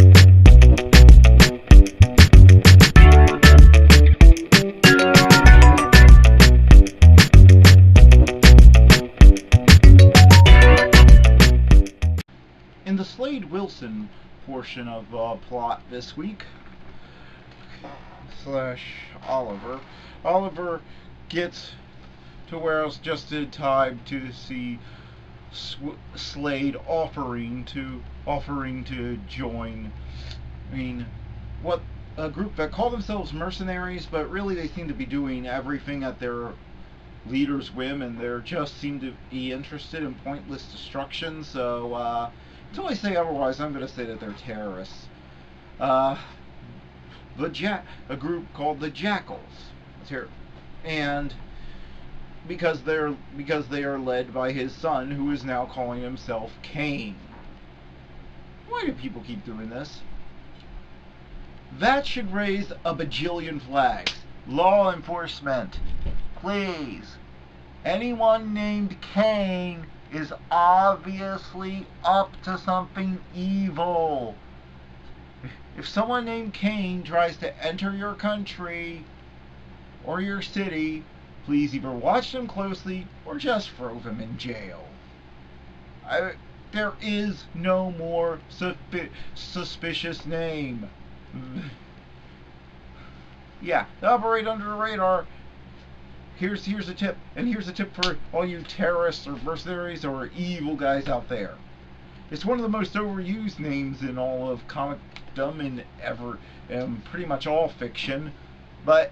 In the Slade-Wilson portion of plot this week, Oliver gets to Wales just in time to see Slade offering to join. I mean, what a group that call themselves mercenaries, but really they seem to be doing everything at their leader's whim, and they just seem to be interested in pointless destruction. So until I say otherwise, I'm going to say that they're terrorists. A group called the Jackals, and because they are led by his son, who is now calling himself Cain. Why do people keep doing this? That should raise a bajillion flags. Law enforcement, please. Anyone named Cain is obviously up to something evil. If someone named Cain tries to enter your country or your city, please either watch them closely or just throw them in jail. There is no more suspicious name. Yeah, operate under the radar. Here's a tip, and here's a tip for all you terrorists or mercenaries or evil guys out there. It's one of the most overused names in all of comicdom and pretty much all fiction. But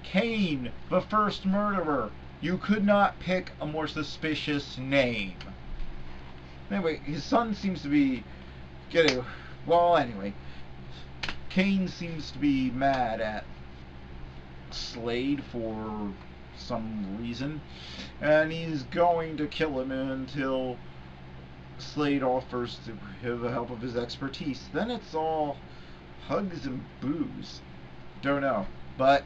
Cain, the first murderer. You could not pick a more suspicious name. Anyway, his son seems to be getting. Well, anyway, Cain seems to be mad at Slade for some reason, and he's going to kill him until Slade offers to have the help of his expertise. Then it's all hugs and booze. Don't know. But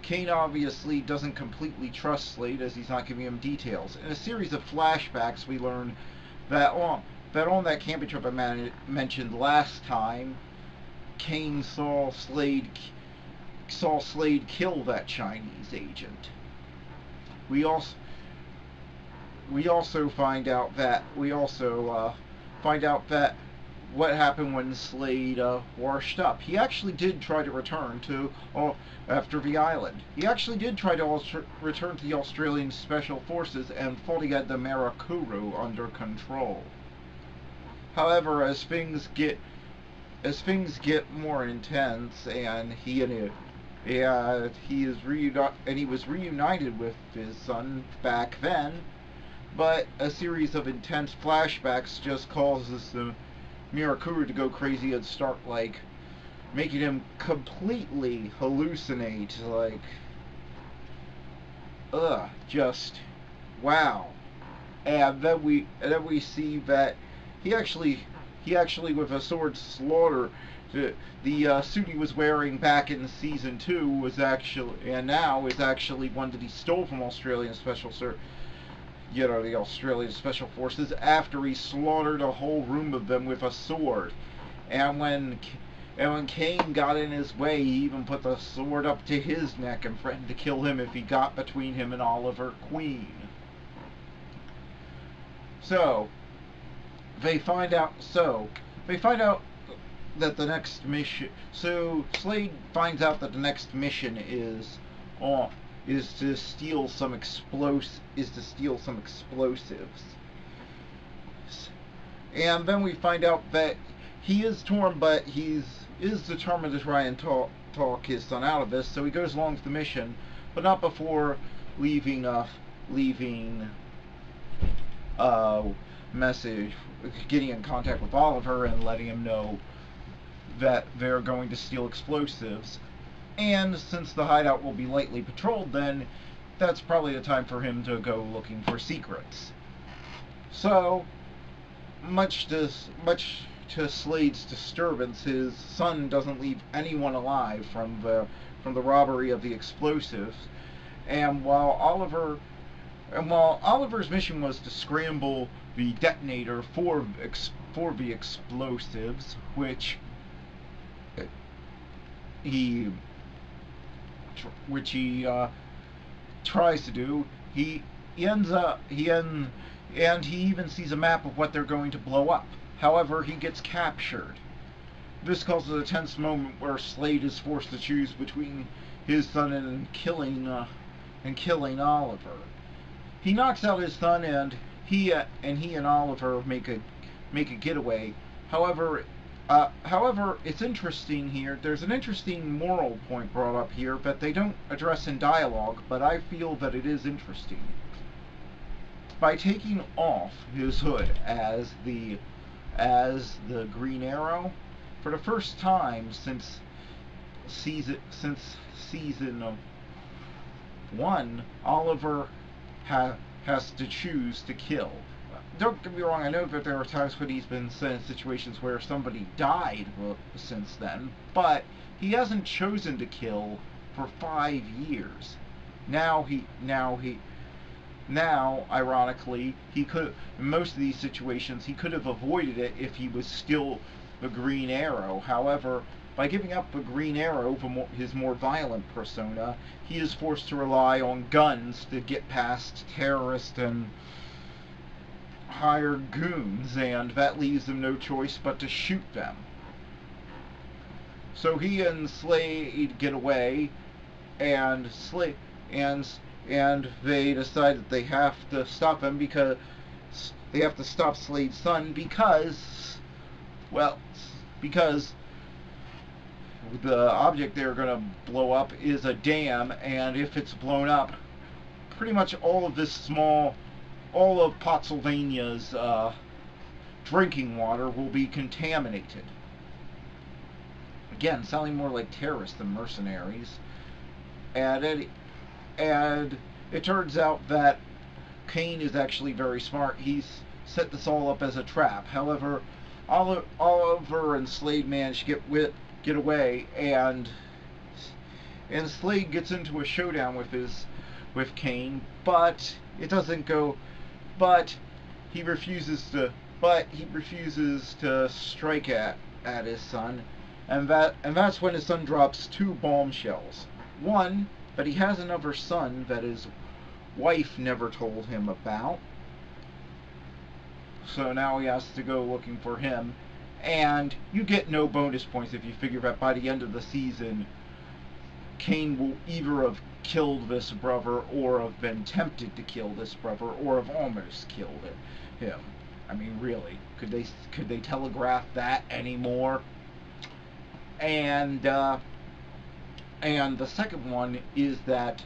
Cain obviously doesn't completely trust Slade, as he's not giving him details. In a series of flashbacks, we learn that on that camping trip I mentioned last time, Cain saw Slade kill that Chinese agent. We also find out that what happened when Slade washed up. He actually did try to return to after the island. He actually did try to return to the Australian Special Forces and thought he had the Marakuru under control. However, as things get more intense, and he was reunited with his son back then, but a series of intense flashbacks just causes the Mirakuru to go crazy and start making him completely hallucinate, just wow. And then we see that he actually with a sword slaughter the suit he was wearing back in season 2 was actually one that he stole from the Australian Special Forces after he slaughtered a whole room of them with a sword. And when Cain got in his way, he even put the sword up to his neck and threatened to kill him if he got between him and Oliver Queen. So they find out that the next mission. So Slade finds out that the next mission is to steal some explosives. And then we find out that he is torn, but he is determined to try and talk his son out of this. So he goes along with the mission, but not before leaving message, getting in contact with Oliver and letting him know that they're going to steal explosives. And since the hideout will be lightly patrolled, then that's probably the time for him to go looking for secrets. So, much to Slade's disturbance, his son doesn't leave anyone alive from the robbery of the explosives. And while Oliver's mission was to scramble the detonator for for the explosives, which he tries to do. He ends up and he even sees a map of what they're going to blow up. However, he gets captured. This causes a tense moment where Slade is forced to choose between his son and killing Oliver. He knocks out his son, and he and Oliver make a getaway. However, it's interesting here. There's an interesting moral point brought up here that they don't address in dialogue, but I feel that it is interesting. By taking off his hood as the Green Arrow, for the first time since season 1, Oliver has to choose to kill. Don't get me wrong, I know that there are times when he's been in situations where somebody died since then, but he hasn't chosen to kill for 5 years. Now, ironically, he could, in most of these situations, he could have avoided it if he was still the Green Arrow. However, by giving up the Green Arrow, his more violent persona, he is forced to rely on guns to get past terrorists and hired goons, and that leaves him no choice but to shoot them. So he and Slade get away, and they decide that they have to stop him because they have to stop Slade's son because the object they're going to blow up is a dam, and if it's blown up, pretty much all of Pennsylvania's drinking water will be contaminated. Again, sounding more like terrorists than mercenaries. And it turns out that Kane is actually very smart. He's set this all up as a trap. However, Oliver and Slade manage to get away, and Slade gets into a showdown with Kane, but it doesn't go. But he refuses to strike at his son, and that's when his son drops 2 bombshells. One, that he has another son that his wife never told him about. So now he has to go looking for him. And you get no bonus points if you figure that by the end of the season, Kane will either have killed this brother, or have been tempted to kill this brother, or have almost killed him. I mean, really, could they telegraph that anymore? And the second one is that,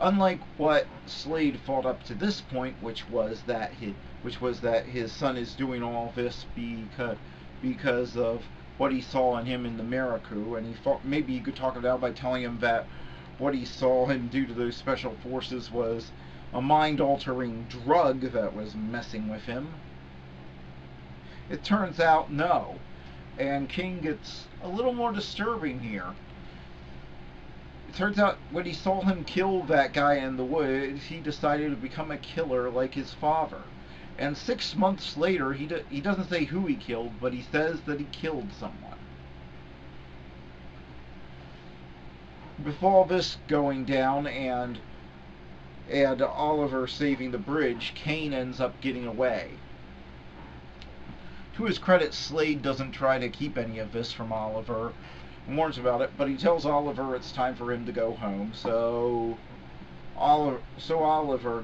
unlike what Slade thought up to this point, which was that his son is doing all this because of what he saw in him in the Miracle, and he thought maybe he could talk it out by telling him that what he saw him do to those special forces was a mind-altering drug that was messing with him. It turns out no, and King gets a little more disturbing here. It turns out when he saw him kill that guy in the woods, he decided to become a killer like his father. And 6 months later, he doesn't say who he killed, but he says that he killed someone. With all this going down and Oliver saving the bridge, Kane ends up getting away. To his credit, Slade doesn't try to keep any of this from Oliver, warns about it, but he tells Oliver it's time for him to go home. So Oliver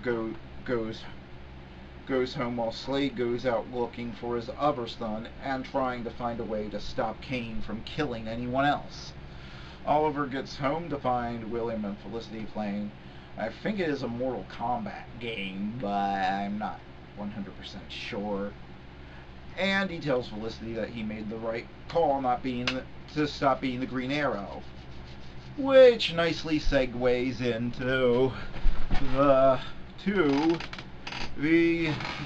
goes home while Slade goes out looking for his other son and trying to find a way to stop Kane from killing anyone else. Oliver gets home to find William and Felicity playing. I think it is a Mortal Kombat game, but I'm not 100% sure. And he tells Felicity that he made the right call to stop being the Green Arrow, which nicely segues into the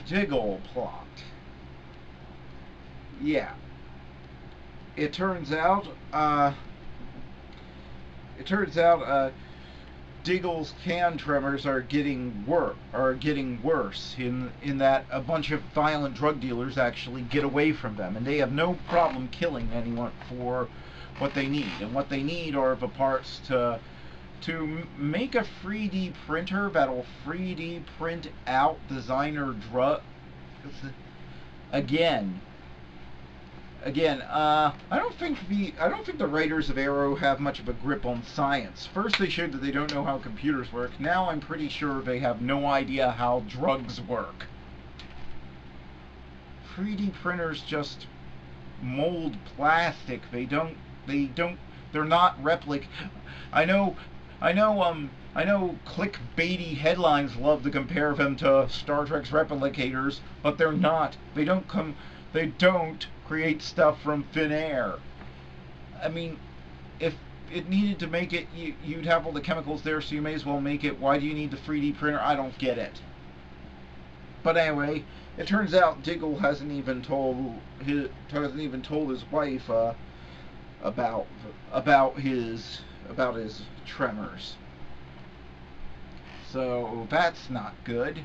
Diggle plot. Yeah. It turns out Diggle's can tremors are getting worse in that a bunch of violent drug dealers actually get away from them, and they have no problem killing anyone for what they need. And what they need are the parts to make a 3D printer that'll 3D print out designer drugs. Again, I don't think the writers of Arrow have much of a grip on science. First, they showed that they don't know how computers work. Now, I'm pretty sure they have no idea how drugs work. 3D printers just mold plastic. They're not I know, I know clickbaity headlines love to compare them to Star Trek's replicators, but they're not. They don't create stuff from thin air. I mean, if it needed to make it, you'd have all the chemicals there, so you may as well make it. Why do you need the 3D printer? I don't get it. But anyway, it turns out Diggle hasn't even told his wife about his tremors. So that's not good.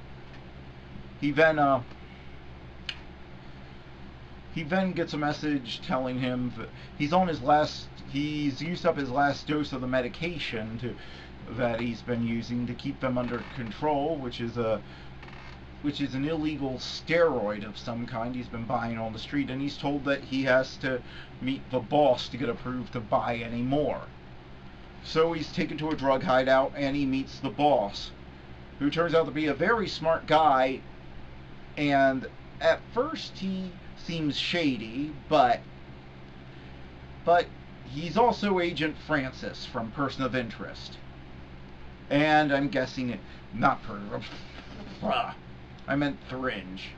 He then gets a message telling him that he's used up his last dose of the medication that he's been using to keep them under control, which is an illegal steroid of some kind he's been buying on the street, and he's told that he has to meet the boss to get approved to buy any more. So he's taken to a drug hideout and he meets the boss, who turns out to be a very smart guy, and at first he seems shady, but he's also Agent Francis from Person of Interest. And I'm guessing it, not I meant Fringe.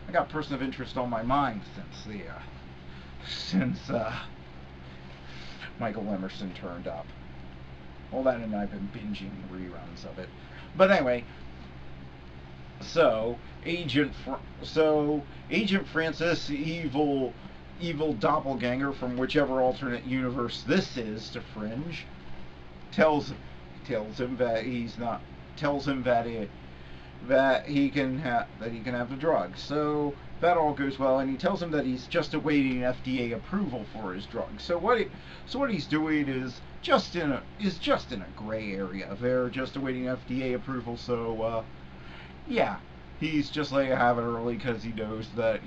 I got Person of Interest on my mind since Michael Emerson turned up. Well, that and I've been binging reruns of it. But anyway, so Agent Francis, evil doppelganger from whichever alternate universe this is to Fringe, tells him that he can have the drug. So that all goes well, and he tells him that he's just awaiting FDA approval for his drug. So what he's doing is just in a gray area. They're just awaiting FDA approval. So yeah, he's just letting it have it early because he knows but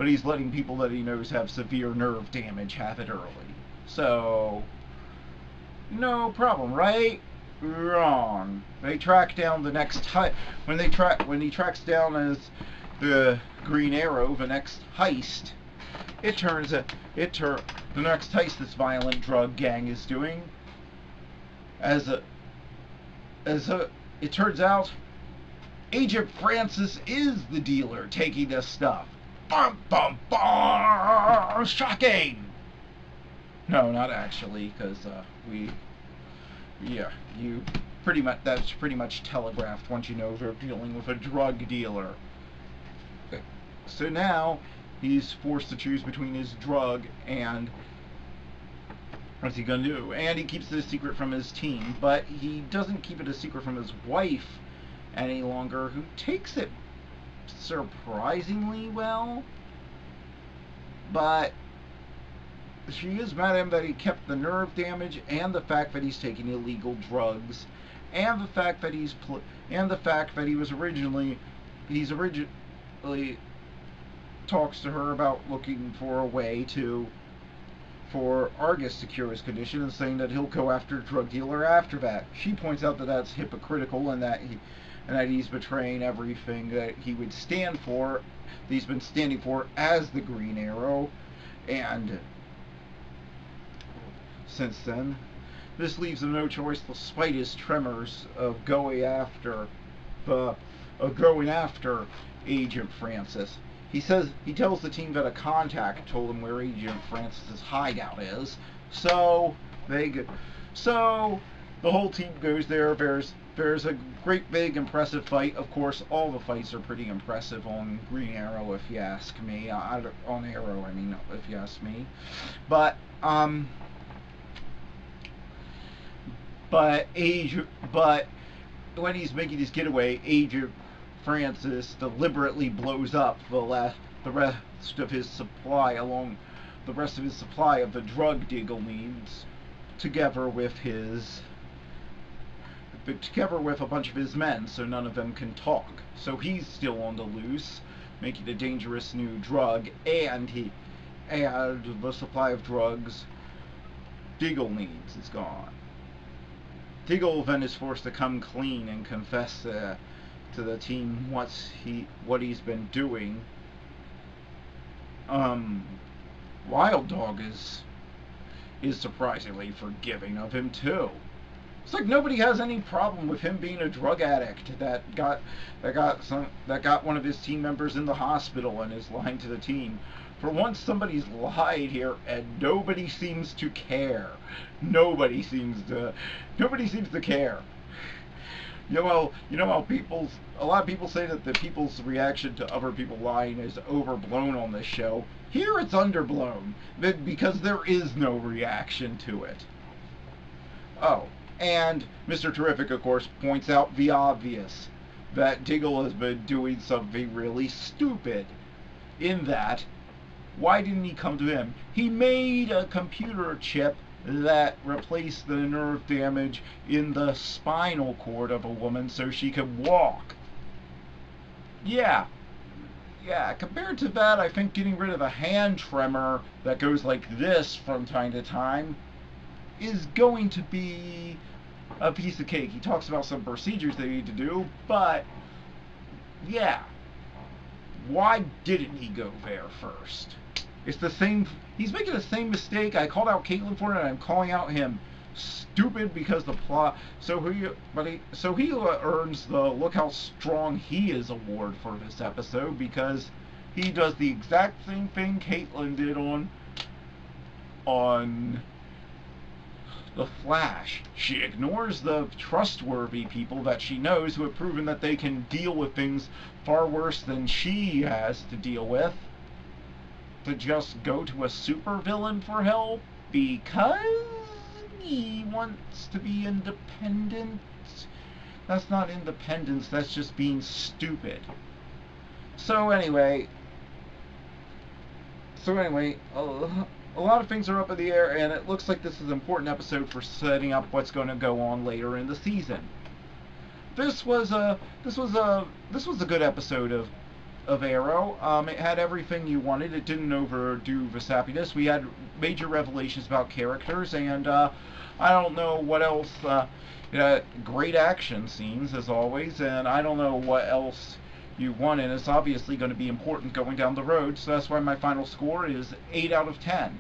he's letting people that he knows have severe nerve damage have it early. So no problem, right? Wrong. They track down the next when he tracks down as the Green Arrow, the next heist. The next heist this violent drug gang is doing. It turns out Agent Francis is the dealer taking this stuff. Bum bum bum! Shocking. No, not actually, because that's pretty much telegraphed once you know they're dealing with a drug dealer. Okay. So now he's forced to choose between his drug and what's he gonna do? And he keeps it a secret from his team, but he doesn't keep it a secret from his wife any longer, who takes it surprisingly well. But she is mad at him that he kept the nerve damage, and the fact that he's taking illegal drugs, and the fact that he's originally talks to her about looking for a way for Argus to cure his condition, and saying that he'll go after a drug dealer after that. She points out that that's hypocritical, and that he's betraying everything that he would stand for, that he's been standing for as the Green Arrow, and since then, this leaves him no choice, despite his tremors, of going after Agent Francis. He tells the team that a contact told him where Agent Francis's hideout is. So the whole team goes there. There's a great big impressive fight. Of course, all the fights are pretty impressive on Green Arrow, if you ask me. On Arrow, I mean, if you ask me. But but when he's making his getaway, Agent Francis deliberately blows up the rest of his supply along the rest of his supply of the drug Diggle needs, together with a bunch of his men, so none of them can talk. So he's still on the loose, making a dangerous new drug, and the supply of drugs Diggle needs is gone. Diggle then is forced to come clean and confess to the team what he's been doing. Wild Dog is surprisingly forgiving of him too. It's like nobody has any problem with him being a drug addict that got one of his team members in the hospital and is lying to the team. For once, somebody's lied here, and nobody seems to care. Nobody seems to care. You know how a lot of people say that the people's reaction to other people lying is overblown on this show. Here it's underblown, because there is no reaction to it. Oh, and Mr. Terrific, of course, points out the obvious, that Diggle has been doing something really stupid. In that, why didn't he come to him? He made a computer chip that replaced the nerve damage in the spinal cord of a woman so she could walk. Yeah, compared to that, I think getting rid of a hand tremor that goes like this from time to time is going to be a piece of cake. He talks about some procedures they need to do, but yeah, why didn't he go there first? It's the same. He's making the same mistake. I called out Caitlin for it, and I'm calling out him stupid because the plot. So he earns the "Look How Strong He Is" award for this episode, because he does the exact same thing Caitlin did on the Flash. She ignores the trustworthy people that she knows who have proven that they can deal with things far worse than she has to deal with, to just go to a supervillain for help because he wants to be independent. That's not independence, that's just being stupid. So anyway, a lot of things are up in the air, and it looks like this is an important episode for setting up what's going to go on later in the season. This was a good episode of Arrow. It had everything you wanted. It didn't overdo the sappiness. We had major revelations about characters, and I don't know what else. Great action scenes as always, and I don't know what else you want, and it's obviously going to be important going down the road. So that's why my final score is 8 out of 10.